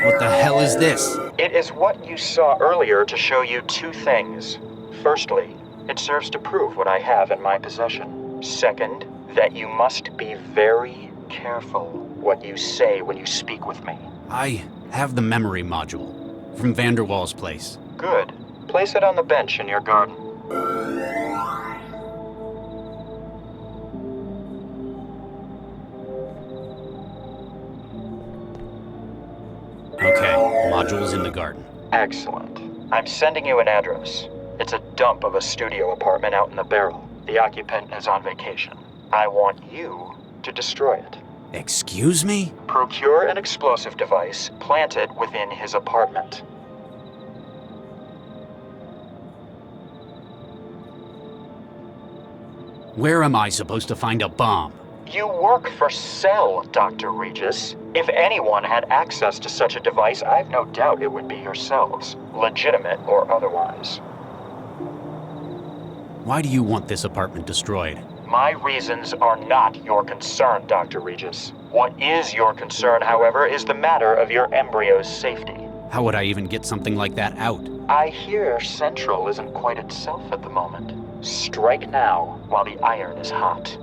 What the hell is this? It is what you saw earlier to show you two things. Firstly, it serves to prove what I have in my possession. Second, that you must be very careful what you say when you speak with me. I have the memory module from Vanderwall's place. Good. Place it on the bench in your garden. Okay, module's in the garden. Excellent. I'm sending you an address. It's a dump of a studio apartment out in the barrel. The occupant is on vacation. I want you to destroy it. Excuse me? Procure an explosive device, plant it within his apartment. Where am I supposed to find a bomb? You work for Cell, Dr. Regis. If anyone had access to such a device, I've no doubt it would be yourselves, legitimate or otherwise. Why do you want this apartment destroyed? My reasons are not your concern, Dr. Regis. What is your concern, however, is the matter of your embryo's safety. How would I even get something like that out? I hear Central isn't quite itself at the moment. Strike now, while the iron is hot.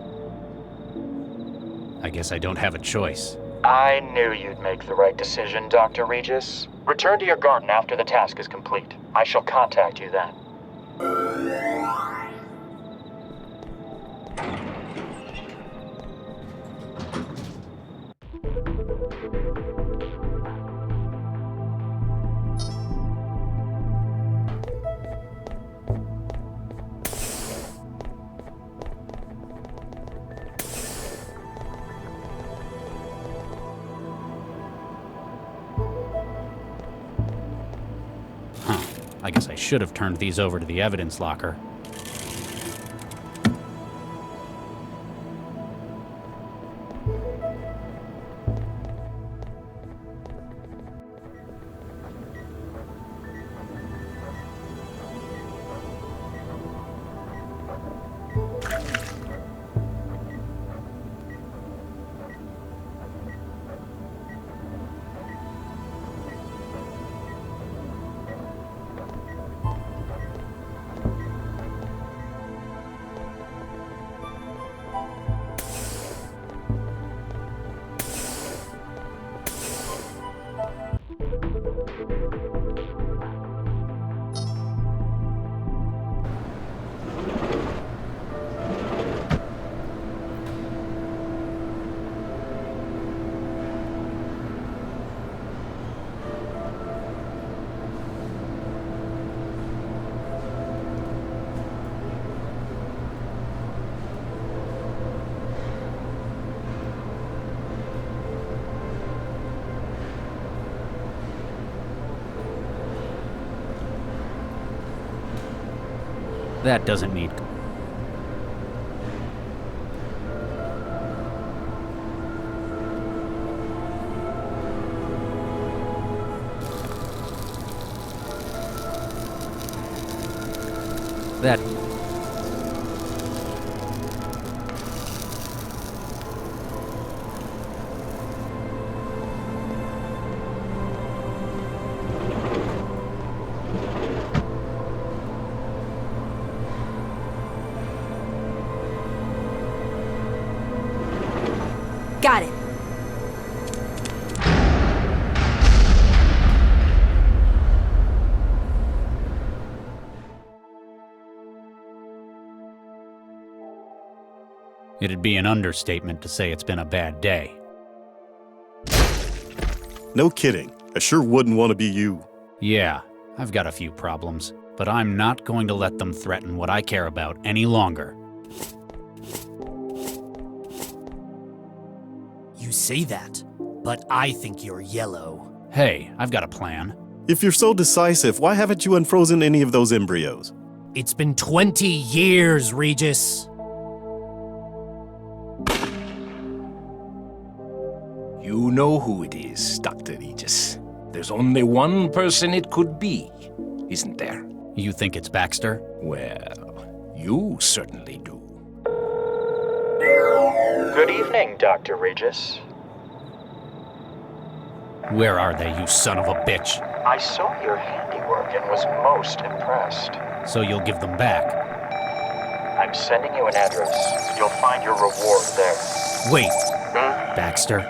I guess I don't have a choice. I knew you'd make the right decision, Dr. Regis. Return to your garden after the task is complete. I shall contact you then. I guess I should have turned these over to the evidence locker. That doesn't need... That... Got it. It'd be an understatement to say it's been a bad day. No kidding. I sure wouldn't want to be you. Yeah, I've got a few problems, but I'm not going to let them threaten what I care about any longer. You say that, but I think you're yellow. Hey, I've got a plan. If you're so decisive, why haven't you unfrozen any of those embryos? It's been 20 years, Regis. You know who it is, Dr. Regis. There's only one person it could be, isn't there? You think it's Baxter? Well, you certainly do. Good evening, Dr. Regis. Where are they, you son of a bitch? I saw your handiwork and was most impressed. So you'll give them back. I'm sending you an address. You'll find your reward there. Wait, Baxter.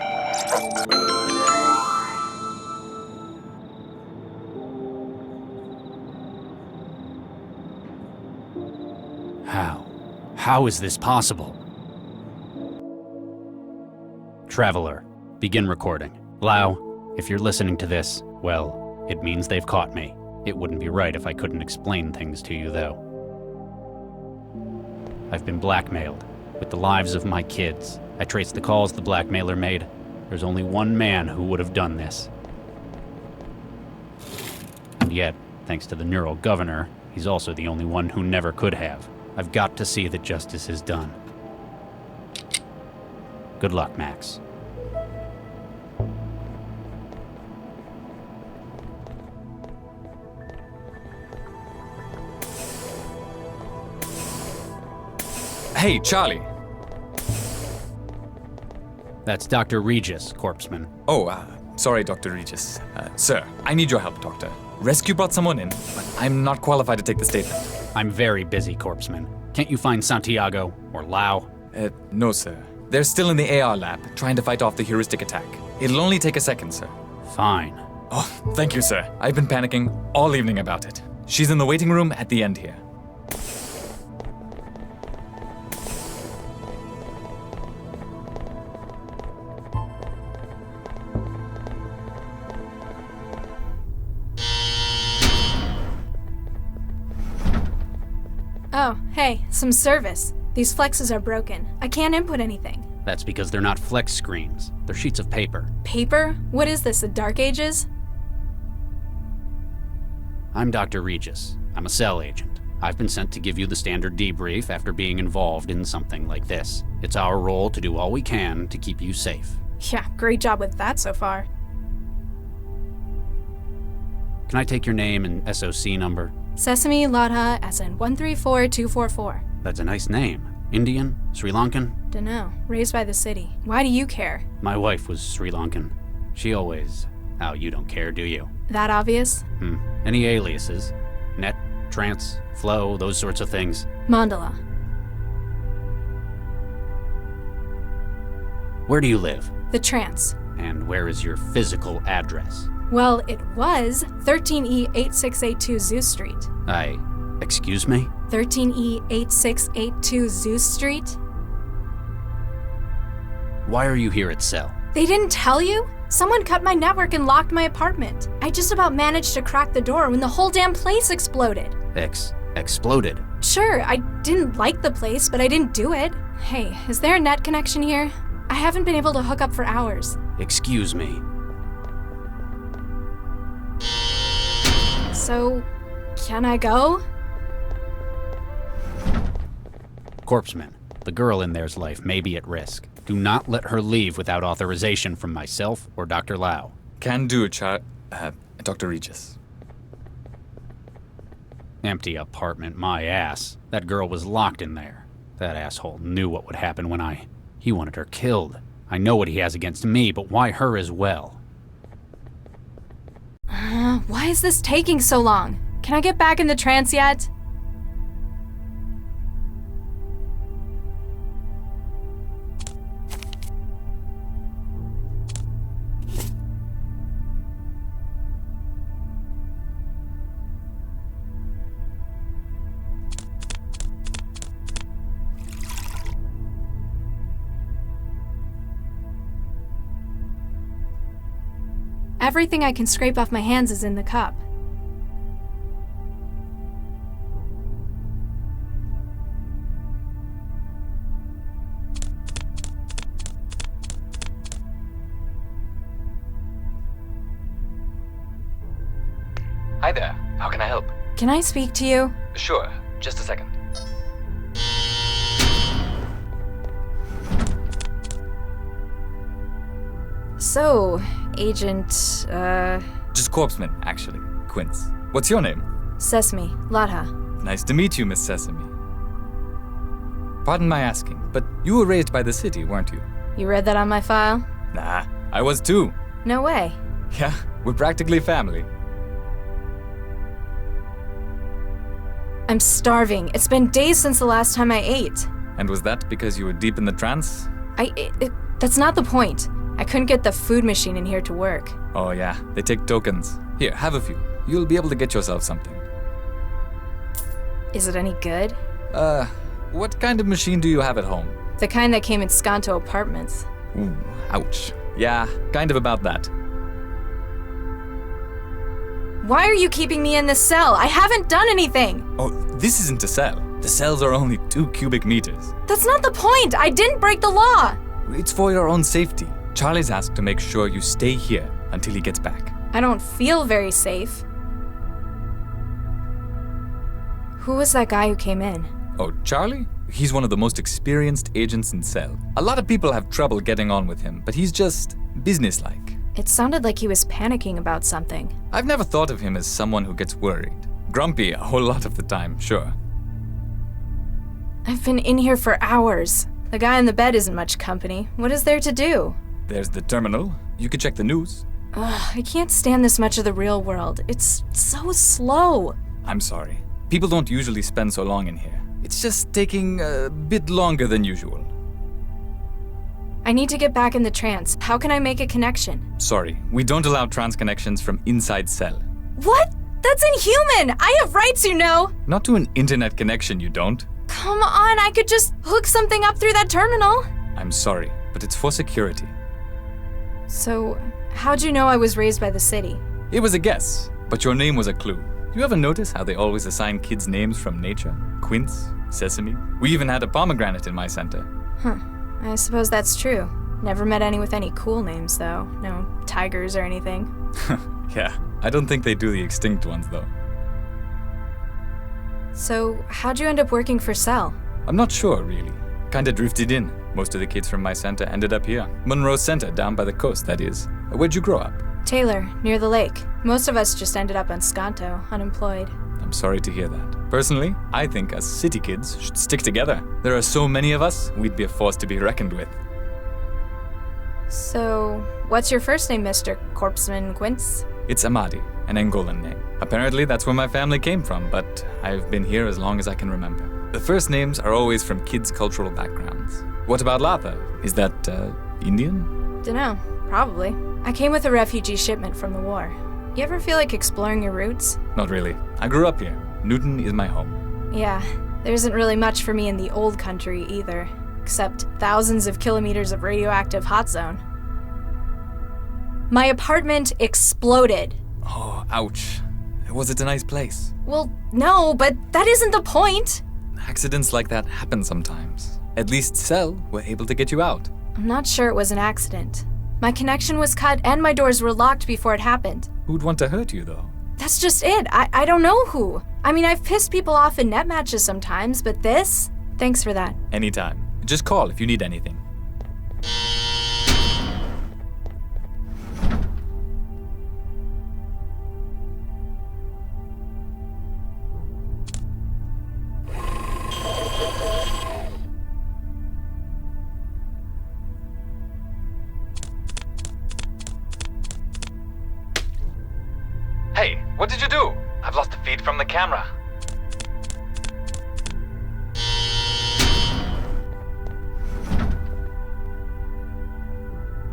How is this possible? Traveler, begin recording. Lau, if you're listening to this, well, it means they've caught me. It wouldn't be right if I couldn't explain things to you, though. I've been blackmailed, with the lives of my kids. I traced the calls the blackmailer made. There's only one man who would have done this. And yet, thanks to the neural governor, he's also the only one who never could have. I've got to see that justice is done. Good luck, Max. Hey, Charlie. That's Dr. Regis, corpseman. Oh, sorry, Dr. Regis. Sir, I need your help, Doctor. Rescue brought someone in, but I'm not qualified to take the statement. I'm very busy, corpseman. Can't you find Santiago or Lau? No, sir. They're still in the AR lab, trying to fight off the heuristic attack. It'll only take a second, sir. Fine. Oh, thank you, sir. I've been panicking all evening about it. She's in the waiting room at the end here. Oh, hey, some service. These flexes are broken. I can't input anything. That's because they're not flex screens. They're sheets of paper. Paper? What is this, the Dark Ages? I'm Dr. Regis. I'm a cell agent. I've been sent to give you the standard debrief after being involved in something like this. It's our role to do all we can to keep you safe. Yeah, great job with that so far. Can I take your name and SOC number? Sesame Latha SN 134244. That's a nice name. Indian? Sri Lankan? Dunno. Raised by the city. Why do you care? My wife was Sri Lankan. She always... Oh, you don't care, do you? That obvious? Any aliases? Net, Trance, Flow, those sorts of things? Mandala. Where do you live? The Trance. And where is your physical address? Well, it was 13E8682 Zeus Street. Excuse me? 13E8682 Zeus Street? Why are you here at Cell? They didn't tell you? Someone cut my network and locked my apartment. I just about managed to crack the door when the whole damn place exploded. Exploded? Sure, I didn't like the place, but I didn't do it. Hey, is there a net connection here? I haven't been able to hook up for hours. Excuse me. So, can I go? Corpseman, the girl in there's life may be at risk. Do not let her leave without authorization from myself or Dr. Lau. Can do, Dr. Regis. Empty apartment, my ass. That girl was locked in there. That asshole knew what would happen when He wanted her killed. I know what he has against me, but why her as well? Why is this taking so long? Can I get back in the trance yet? Everything I can scrape off my hands is in the cup. Hi there. How can I help? Can I speak to you? Sure. Just a second. So, Agent, Just corpseman, actually. Quince. What's your name? Sesame, Latha. Nice to meet you, Miss Sesame. Pardon my asking, but you were raised by the city, weren't you? You read that on my file? Nah, I was too. No way. Yeah, we're practically family. I'm starving. It's been days since the last time I ate. And was that because you were deep in the trance? That's not the point. I couldn't get the food machine in here to work. Oh yeah, they take tokens. Here, have a few. You'll be able to get yourself something. Is it any good? What kind of machine do you have at home? The kind that came in Skanto apartments. Ooh, ouch. Yeah, kind of about that. Why are you keeping me in this cell? I haven't done anything! Oh, this isn't a cell. The cells are only 2 cubic meters. That's not the point! I didn't break the law! It's for your own safety. Charlie's asked to make sure you stay here until he gets back. I don't feel very safe. Who was that guy who came in? Oh, Charlie? He's one of the most experienced agents in Cell. A lot of people have trouble getting on with him, but he's just businesslike. It sounded like he was panicking about something. I've never thought of him as someone who gets worried. Grumpy a whole lot of the time, sure. I've been in here for hours. The guy in the bed isn't much company. What is there to do? There's the terminal. You could check the news. Ugh, I can't stand this much of the real world. It's so slow. I'm sorry. People don't usually spend so long in here. It's just taking a bit longer than usual. I need to get back in the trance. How can I make a connection? Sorry, we don't allow trans connections from inside Cell. What? That's inhuman! I have rights, you know! Not to an internet connection, you don't. Come on, I could just hook something up through that terminal. I'm sorry, but it's for security. So, how'd you know I was raised by the city? It was a guess, but your name was a clue. You ever notice how they always assign kids names from nature? Quince, Sesame. We even had a pomegranate in my center. Huh. I suppose that's true. Never met any with any cool names, though. No tigers or anything. Yeah, I don't think they do the extinct ones, though. So, how'd you end up working for Cell? I'm not sure, really. Kinda drifted in. Most of the kids from my center ended up here. Monroe Center, down by the coast, that is. Where'd you grow up? Taylor, near the lake. Most of us just ended up on Skanto, unemployed. I'm sorry to hear that. Personally, I think us city kids should stick together. There are so many of us, we'd be a force to be reckoned with. So, what's your first name, Mr. Corpseman Quince? It's Amadi, an Angolan name. Apparently that's where my family came from, but I've been here as long as I can remember. The first names are always from kids' cultural backgrounds. What about Latha? Is that, Indian? Dunno, probably. I came with a refugee shipment from the war. You ever feel like exploring your roots? Not really. I grew up here. Newton is my home. Yeah, there isn't really much for me in the old country either, except thousands of kilometers of radioactive hot zone. My apartment exploded. Oh, ouch. Was it a nice place? Well, no, but that isn't the point. Accidents like that happen sometimes. At least Cell were able to get you out. I'm not sure it was an accident. My connection was cut and my doors were locked before it happened. Who'd want to hurt you, though? That's just it. I don't know who. I mean, I've pissed people off in net matches sometimes, but this? Thanks for that. Anytime. Just call if you need anything. Hey, what did you do? I've lost the feed from the camera.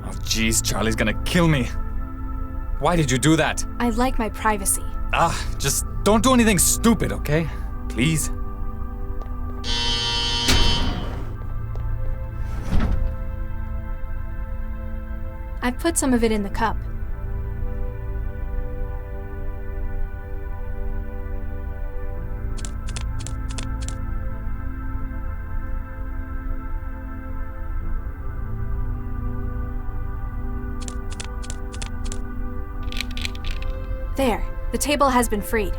Oh jeez, Charlie's gonna kill me. Why did you do that? I like my privacy. Just don't do anything stupid, okay? Please? I've put some of it in the cup. There, the table has been freed.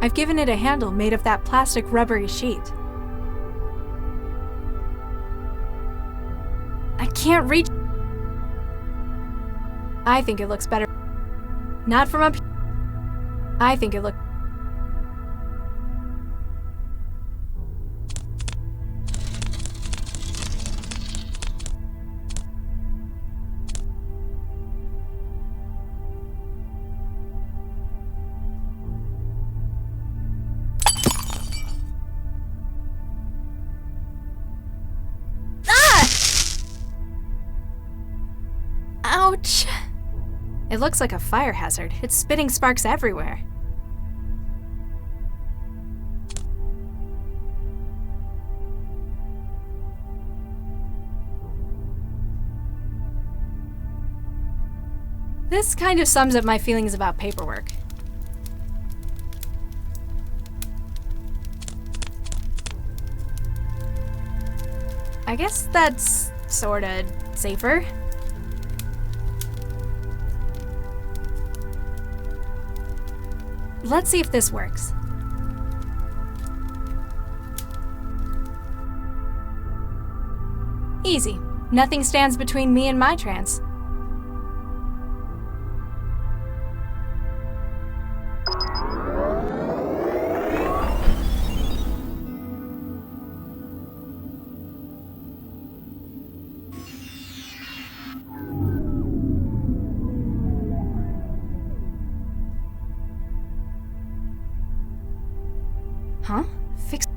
I've given it a handle made of that plastic rubbery sheet. I can't reach... I think it looks better. Not from up here. I think it looks... Ouch! It looks like a fire hazard. It's spitting sparks everywhere. This kind of sums up my feelings about paperwork. I guess that's sorta safer. Let's see if this works. Easy. Nothing stands between me and my trance. Huh? Fix...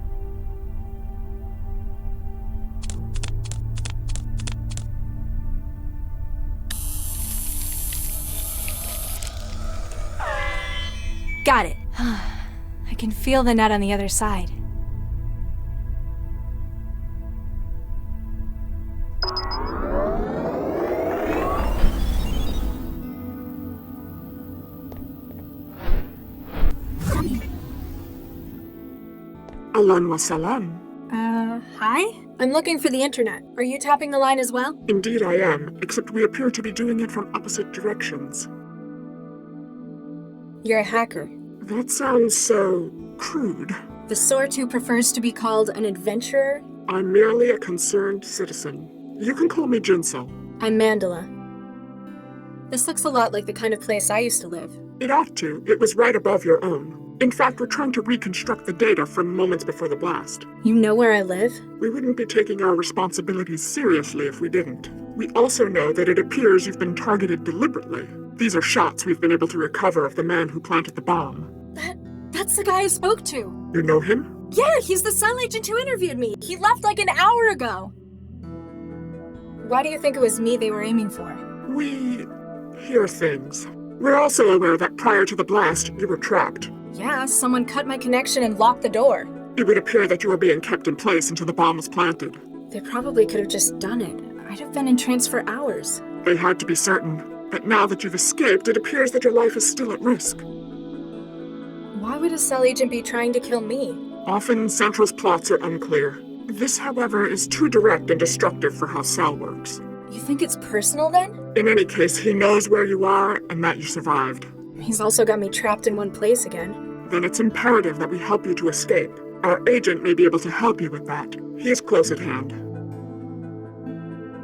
Got it. I can feel the net on the other side. Ahlan wa salam. Hi? I'm looking for the internet. Are you tapping the line as well? Indeed I am, except we appear to be doing it from opposite directions. You're a hacker. That sounds so crude. The sort who prefers to be called an adventurer? I'm merely a concerned citizen. You can call me Jinsel. I'm Mandela. This looks a lot like the kind of place I used to live. It ought to. It was right above your own. In fact, we're trying to reconstruct the data from moments before the blast. You know where I live? We wouldn't be taking our responsibilities seriously if we didn't. We also know that it appears you've been targeted deliberately. These are shots we've been able to recover of the man who planted the bomb. That's the guy I spoke to. You know him? Yeah, he's the cell agent who interviewed me. He left like an hour ago. Why do you think it was me they were aiming for? We hear things. We're also aware that prior to the blast, you were trapped. Yeah, someone cut my connection and locked the door. It would appear that you were being kept in place until the bomb was planted. They probably could have just done it. I'd have been in trance for hours. They had to be certain. But now that you've escaped, it appears that your life is still at risk. Why would a cell agent be trying to kill me? Often, Central's plots are unclear. This, however, is too direct and destructive for how Cell works. You think it's personal then? In any case, he knows where you are and that you survived. He's also got me trapped in one place again. Then it's imperative that we help you to escape. Our agent may be able to help you with that. He is close at hand.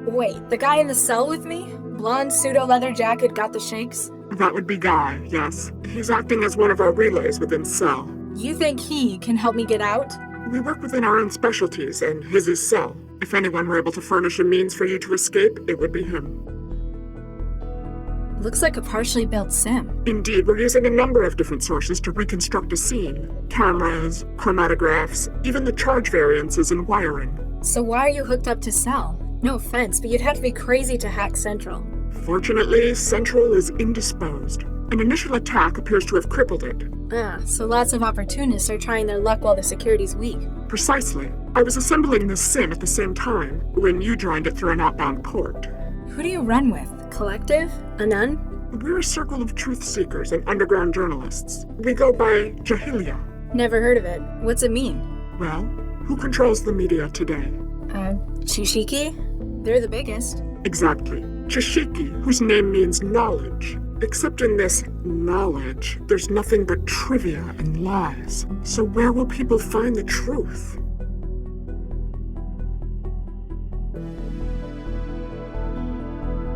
Wait, the guy in the cell with me? Blonde pseudo-leather jacket, got the shakes? That would be Guy, yes. He's acting as one of our relays within Cell. You think he can help me get out? We work within our own specialties, and his is Cell. If anyone were able to furnish a means for you to escape, it would be him. Looks like a partially built sim. Indeed, we're using a number of different sources to reconstruct a scene. Cameras, chromatographs, even the charge variances and wiring. So why are you hooked up to Cell? No offense, but you'd have to be crazy to hack Central. Fortunately, Central is indisposed. An initial attack appears to have crippled it. So lots of opportunists are trying their luck while the security's weak. Precisely. I was assembling this sim at the same time, when you joined it through an outbound port. Who do you run with? Collective? A nun? We're a circle of truth seekers and underground journalists. We go by Jahilia. Never heard of it. What's it mean? Well, who controls the media today? Chishiki? They're the biggest. Exactly. Chishiki, whose name means knowledge. Except in this knowledge, there's nothing but trivia and lies. So where will people find the truth?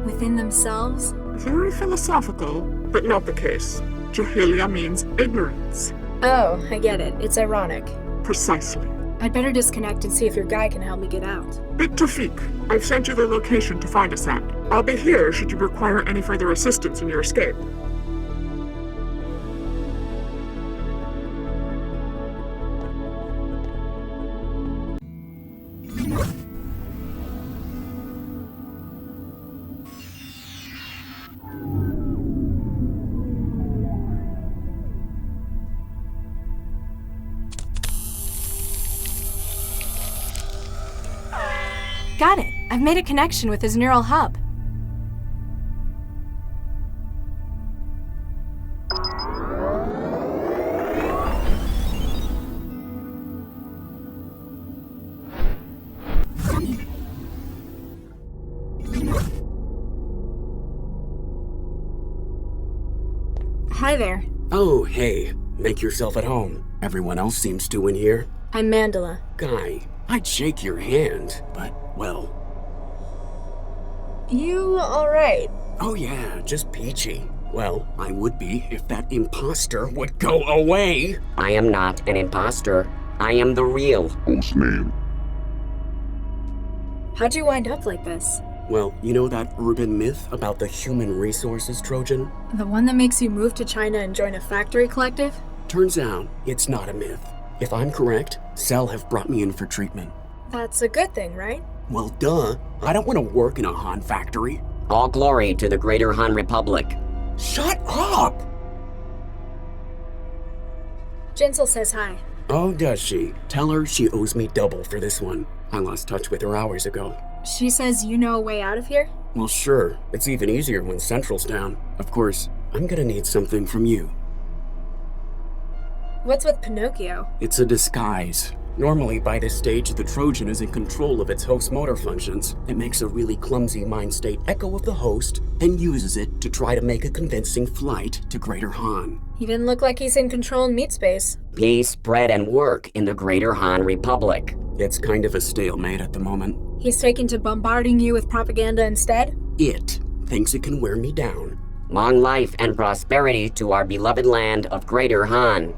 With within themselves? Very philosophical, but not the case. Jahilia means ignorance. Oh, I get it. It's ironic. Precisely. I'd better disconnect and see if your guy can help me get out. Bit Tawfiq, I've sent you the location to find us at. I'll be here should you require any further assistance in your escape. Got it. I've made a connection with his neural hub. Hi there. Oh, hey. Make yourself at home. Everyone else seems to in here. I'm Mandela. Guy, I'd shake your hand, but, well... You alright? Oh yeah, just peachy. Well, I would be if that imposter would go away. I am not an imposter. I am the real. Whose name? How'd you wind up like this? Well, you know that urban myth about the human resources Trojan? The one that makes you move to China and join a factory collective? Turns out, it's not a myth. If I'm correct, Cell have brought me in for treatment. That's a good thing, right? Well, duh. I don't want to work in a Han factory. All glory to the Greater Han Republic. Shut up! Jinsel says hi. Oh, does she? Tell her she owes me double for this one. I lost touch with her hours ago. She says you know a way out of here? Well, sure. It's even easier when Central's down. Of course, I'm gonna need something from you. What's with Pinocchio? It's a disguise. Normally, by this stage, the Trojan is in control of its host motor functions. It makes a really clumsy mind state echo of the host and uses it to try to make a convincing flight to Greater Han. He didn't look like he's in control in meatspace. Peace, bread, and work in the Greater Han Republic. It's kind of a stalemate at the moment. He's taken to bombarding you with propaganda instead? It thinks it can wear me down. Long life and prosperity to our beloved land of Greater Han.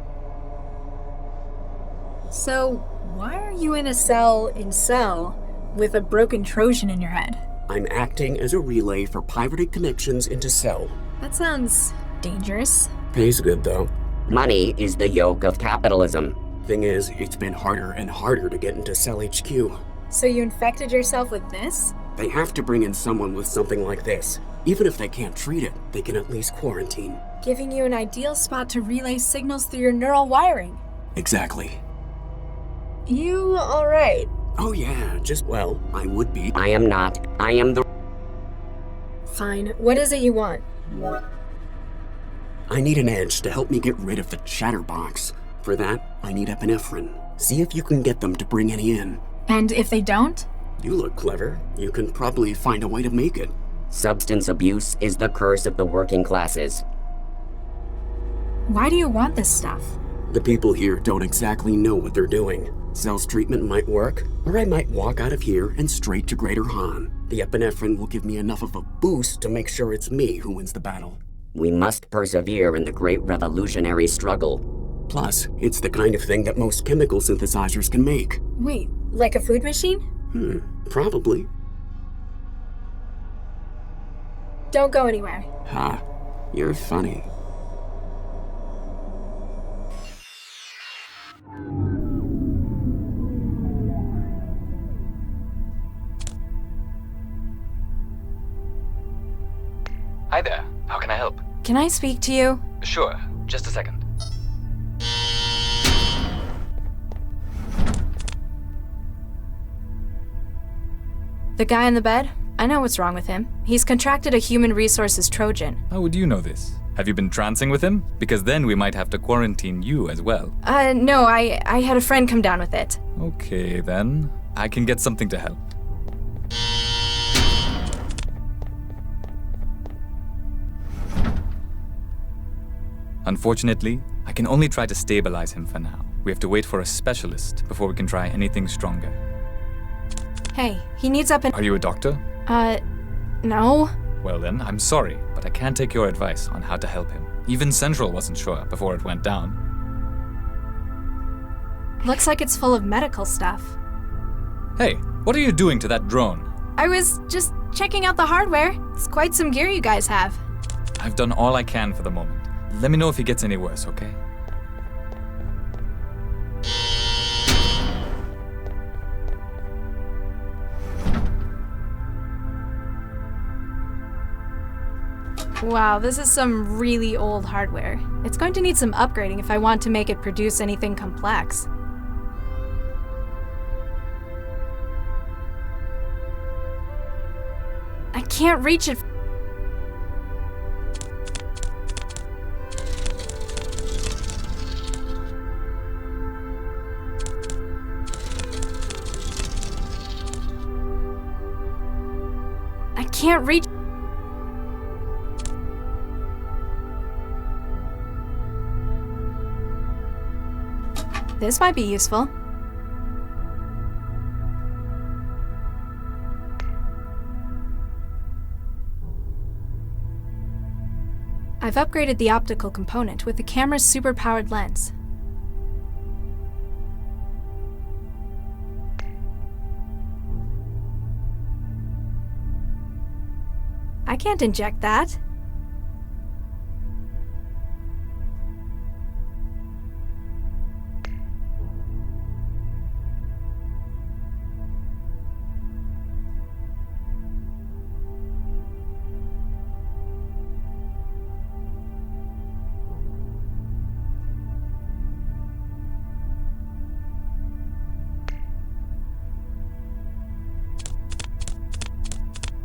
So, why are you in a cell in Cell with a broken Trojan in your head? I'm acting as a relay for pirated connections into Cell. That sounds dangerous. Pays good, though. Money is the yoke of capitalism. Thing is, it's been harder and harder to get into Cell HQ. So you infected yourself with this? They have to bring in someone with something like this. Even if they can't treat it, they can at least quarantine. Giving you an ideal spot to relay signals through your neural wiring. Exactly. You alright? Oh yeah, just, well, I would be. I am not. I am the... Fine. What is it you want? I need an edge to help me get rid of the chatterbox. For that, I need epinephrine. See if you can get them to bring any in. And if they don't? You look clever. You can probably find a way to make it. Substance abuse is the curse of the working classes. Why do you want this stuff? The people here don't exactly know what they're doing. Cell's treatment might work, or I might walk out of here and straight to Greater Han. The epinephrine will give me enough of a boost to make sure it's me who wins the battle. We must persevere in the great revolutionary struggle. Plus, it's the kind of thing that most chemical synthesizers can make. Wait, like a food machine? Probably. Don't go anywhere. Ha, you're funny. Hi there. How can I help? Can I speak to you? Sure. Just a second. The guy in the bed? I know what's wrong with him. He's contracted a human resources Trojan. How would you know this? Have you been trancing with him? Because then we might have to quarantine you as well. No, I had a friend come down with it. Okay, then. I can get something to help. Unfortunately, I can only try to stabilize him for now. We have to wait for a specialist before we can try anything stronger. Hey, he needs up an... Are you a doctor? No. Well then, I'm sorry, but I can't take your advice on how to help him. Even Central wasn't sure before it went down. Looks like it's full of medical stuff. Hey, what are you doing to that drone? I was just checking out the hardware. It's quite some gear you guys have. I've done all I can for the moment. Let me know if he gets any worse, okay? Wow, this is some really old hardware. It's going to need some upgrading if I want to make it produce anything complex. I can't reach it. I can't reach. This might be useful. I've upgraded the optical component with the camera's superpowered lens. I can't inject that.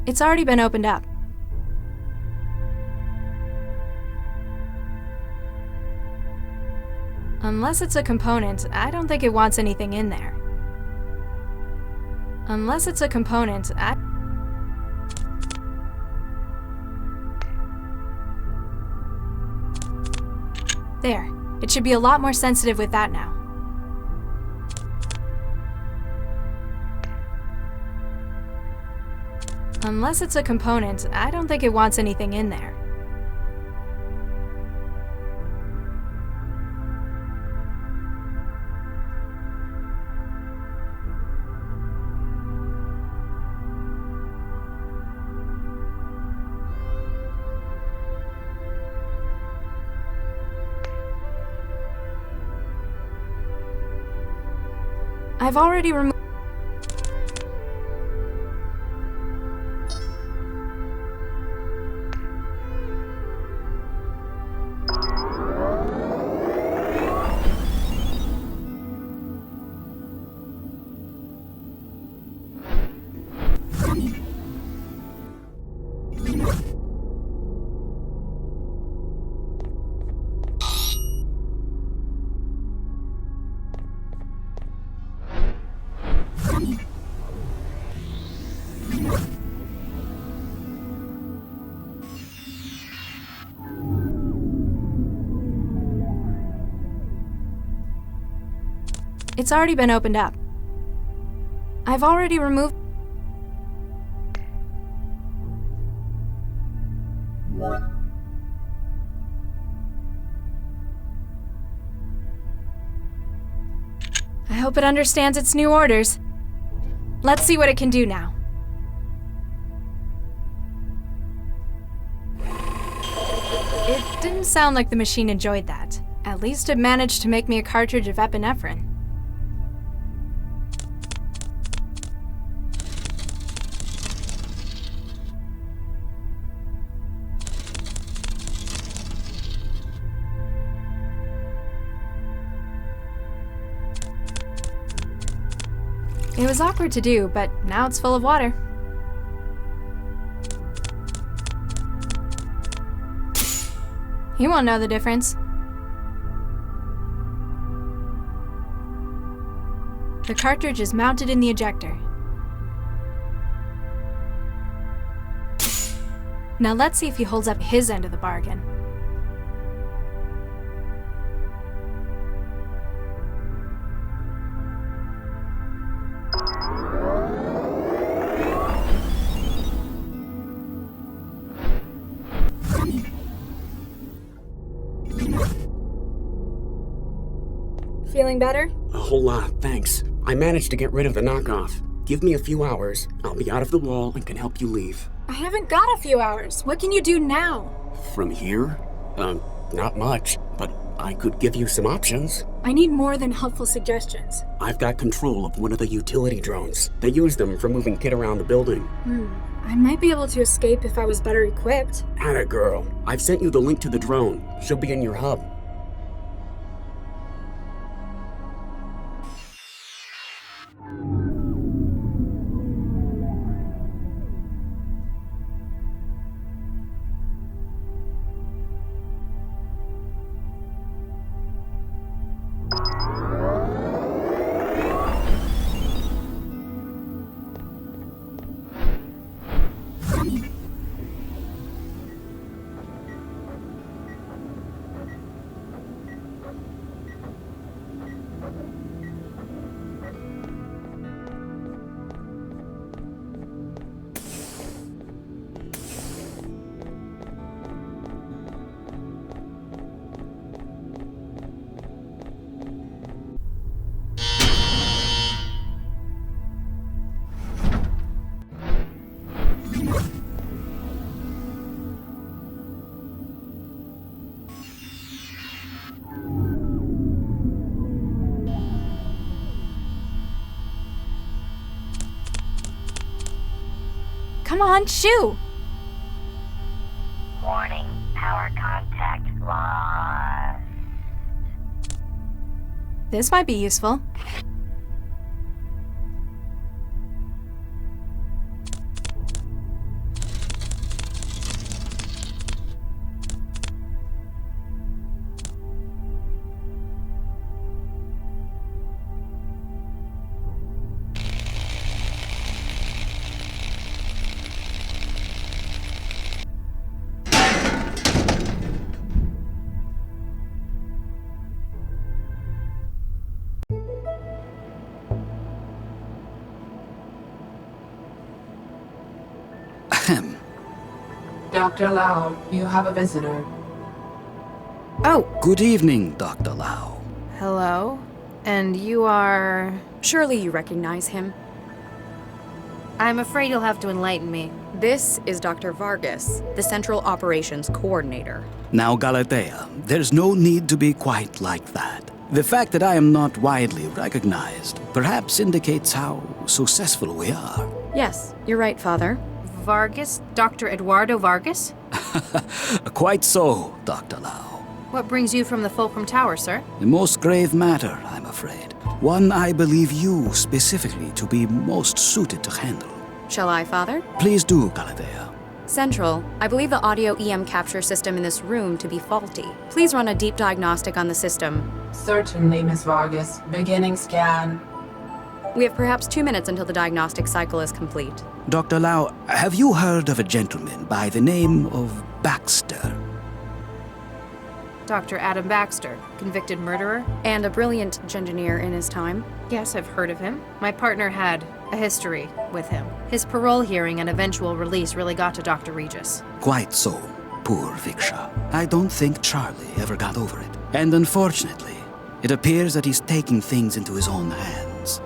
It's already been opened up. Unless it's a component, I don't think it wants anything in there. Unless it's a component, There. It should be a lot more sensitive with that now. Unless it's a component, I don't think it wants anything in there. I've already removed. It's already been opened up. I've already removed. I hope it understands its new orders. Let's see what it can do now. It didn't sound like the machine enjoyed that. At least it managed to make me a cartridge of epinephrine. It was awkward to do, but now it's full of water. He won't know the difference. The cartridge is mounted in the ejector. Now let's see if he holds up his end of the bargain. feeling better? A whole lot, thanks. I managed to get rid of the knockoff. Give me a few hours. I'll be out of the wall and can help you leave. I haven't got a few hours. What can you do now? From here? Not much, but I could give you some options. I need more than helpful suggestions. I've got control of one of the utility drones. They use them for moving Kit around the building. I might be able to escape if I was better equipped. Atta girl. I've sent you the link to the drone. She'll be in your hub. Come on, shoo! Warning, power contact lost. This might be useful. Dr. Lau, you have a visitor. Oh! Good evening, Dr. Lau. Hello? And you are... Surely you recognize him. I'm afraid you'll have to enlighten me. This is Dr. Vargas, the Central Operations Coordinator. Now, Galatea, there's no need to be quite like that. The fact that I am not widely recognized perhaps indicates how successful we are. Yes, you're right, Father. Vargas? Dr. Eduardo Vargas? Quite so, Dr. Lau. What brings you from the Fulcrum Tower, sir? A most grave matter, I'm afraid. One I believe you specifically to be most suited to handle. Shall I, Father? Please do, Galatea. Central, I believe the audio EM capture system in this room to be faulty. Please run a deep diagnostic on the system. Certainly, Miss Vargas. Beginning scan. We have perhaps 2 minutes until the diagnostic cycle is complete. Dr. Lau, have you heard of a gentleman by the name of Baxter? Dr. Adam Baxter, convicted murderer? And a brilliant engineer in his time. Yes, I've heard of him. My partner had a history with him. His parole hearing and eventual release really got to Dr. Regis. Quite so. Poor Viksha. I don't think Charlie ever got over it. And unfortunately, it appears that he's taking things into his own hands.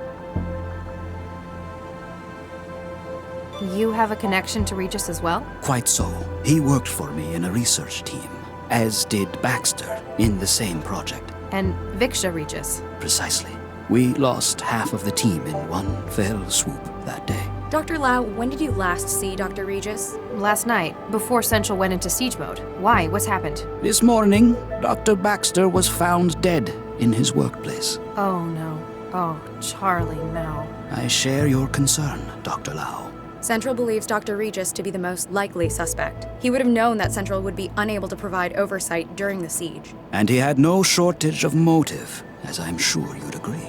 You have a connection to Regis as well? Quite so. He worked for me in a research team, as did Baxter in the same project. And Viksha Regis? Precisely. We lost half of the team in one fell swoop that day. Dr. Lau, when did you last see Dr. Regis? Last night, before Central went into siege mode. Why? What's happened? This morning, Dr. Baxter was found dead in his workplace. Oh no. Oh, Charlie, no. I share your concern, Dr. Lau. Central believes Dr. Regis to be the most likely suspect. He would have known that Central would be unable to provide oversight during the siege. And he had no shortage of motive, as I'm sure you'd agree.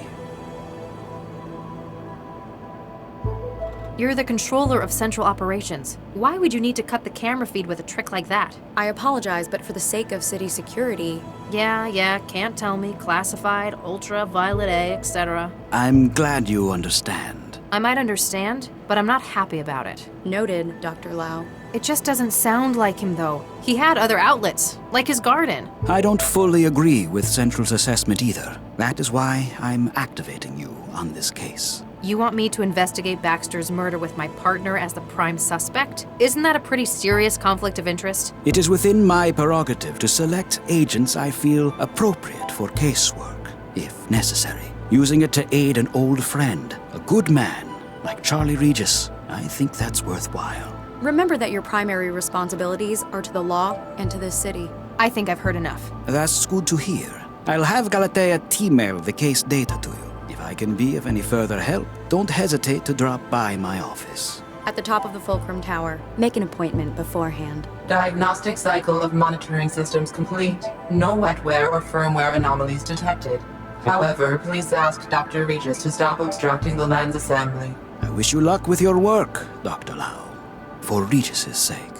You're the controller of Central Operations. Why would you need to cut the camera feed with a trick like that? I apologize, but for the sake of city security... Yeah, can't tell me. Classified, ultraviolet A, etc. I'm glad you understand. I might understand, but I'm not happy about it. Noted, Dr. Lau. It just doesn't sound like him, though. He had other outlets, like his garden. I don't fully agree with Central's assessment either. That is why I'm activating you on this case. You want me to investigate Baxter's murder with my partner as the prime suspect? Isn't that a pretty serious conflict of interest? It is within my prerogative to select agents I feel appropriate for casework, if necessary. Using it to aid an old friend, a good man, like Charlie Regis, I think that's worthwhile. Remember that your primary responsibilities are to the law and to this city. I think I've heard enough. That's good to hear. I'll have Galatea email the case data to you. If I can be of any further help, don't hesitate to drop by my office. At the top of the Fulcrum Tower. Make an appointment beforehand. Diagnostic cycle of monitoring systems complete. No wetware or firmware anomalies detected. However, please ask Dr. Regis to stop obstructing the land's assembly. I wish you luck with your work, Dr. Lau. For Regis's sake.